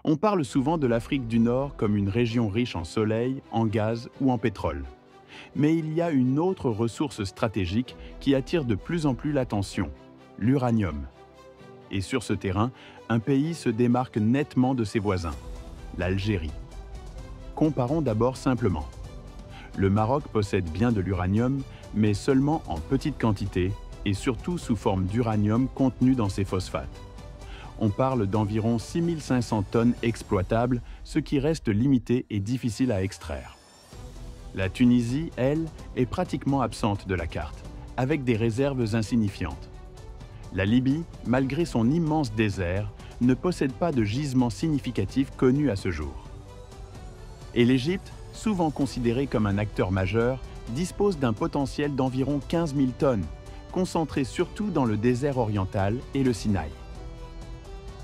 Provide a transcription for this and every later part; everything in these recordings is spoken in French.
On parle souvent de l'Afrique du Nord comme une région riche en soleil, en gaz ou en pétrole. Mais il y a une autre ressource stratégique qui attire de plus en plus l'attention, l'uranium. Et sur ce terrain, un pays se démarque nettement de ses voisins, l'Algérie. Comparons d'abord simplement. Le Maroc possède bien de l'uranium, mais seulement en petite quantité et surtout sous forme d'uranium contenu dans ses phosphates. On parle d'environ 6500 tonnes exploitables, ce qui reste limité et difficile à extraire. La Tunisie, elle, est pratiquement absente de la carte, avec des réserves insignifiantes. La Libye, malgré son immense désert, ne possède pas de gisement significatif connu à ce jour. Et l'Égypte, souvent considérée comme un acteur majeur, dispose d'un potentiel d'environ 15 000 tonnes, concentré surtout dans le désert oriental et le Sinaï.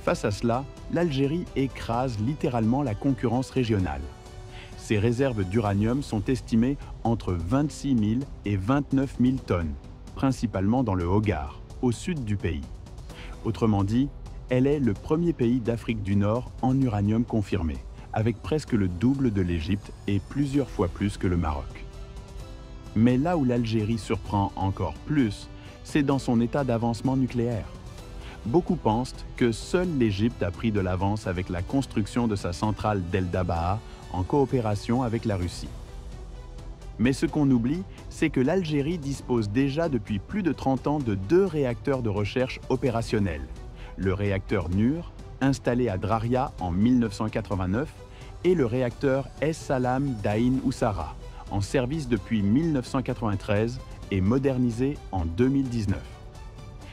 Face à cela, l'Algérie écrase littéralement la concurrence régionale. Ses réserves d'uranium sont estimées entre 26 000 et 29 000 tonnes, principalement dans le Hogar, au sud du pays. Autrement dit, elle est le premier pays d'Afrique du Nord en uranium confirmé, avec presque le double de l'Égypte et plusieurs fois plus que le Maroc. Mais là où l'Algérie surprend encore plus, c'est dans son état d'avancement nucléaire. Beaucoup pensent que seule l'Égypte a pris de l'avance avec la construction de sa centrale d'El Dabaa en coopération avec la Russie. Mais ce qu'on oublie, c'est que l'Algérie dispose déjà depuis plus de 30 ans de 2 réacteurs de recherche opérationnels. Le réacteur NUR, installé à Draria en 1989, et le réacteur Es-Salam d'Ain Oussara, en service depuis 1993 et modernisé en 2019.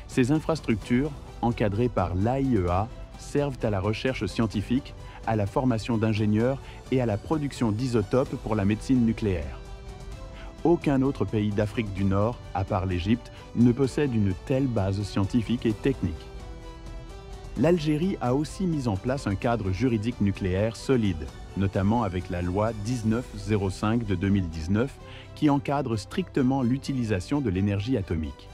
Ces infrastructures, encadrées par l'AIEA, servent à la recherche scientifique, à la formation d'ingénieurs et à la production d'isotopes pour la médecine nucléaire. Aucun autre pays d'Afrique du Nord, à part l'Égypte, ne possède une telle base scientifique et technique. L'Algérie a aussi mis en place un cadre juridique nucléaire solide, notamment avec la loi 1905 de 2019, qui encadre strictement l'utilisation de l'énergie atomique.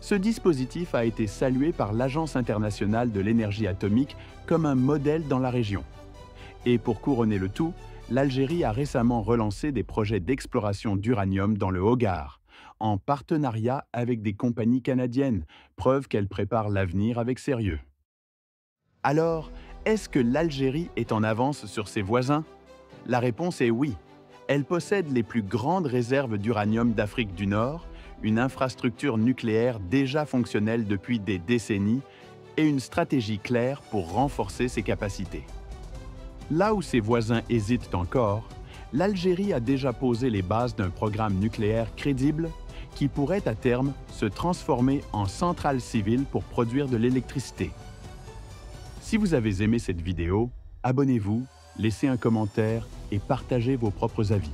Ce dispositif a été salué par l'Agence internationale de l'énergie atomique comme un modèle dans la région. Et pour couronner le tout, l'Algérie a récemment relancé des projets d'exploration d'uranium dans le Hogar, en partenariat avec des compagnies canadiennes, preuve qu'elle prépare l'avenir avec sérieux. Alors, est-ce que l'Algérie est en avance sur ses voisins? La réponse est oui. Elle possède les plus grandes réserves d'uranium d'Afrique du Nord, une infrastructure nucléaire déjà fonctionnelle depuis des décennies et une stratégie claire pour renforcer ses capacités. Là où ses voisins hésitent encore, l'Algérie a déjà posé les bases d'un programme nucléaire crédible qui pourrait à terme se transformer en centrale civile pour produire de l'électricité. Si vous avez aimé cette vidéo, abonnez-vous, laissez un commentaire et partagez vos propres avis.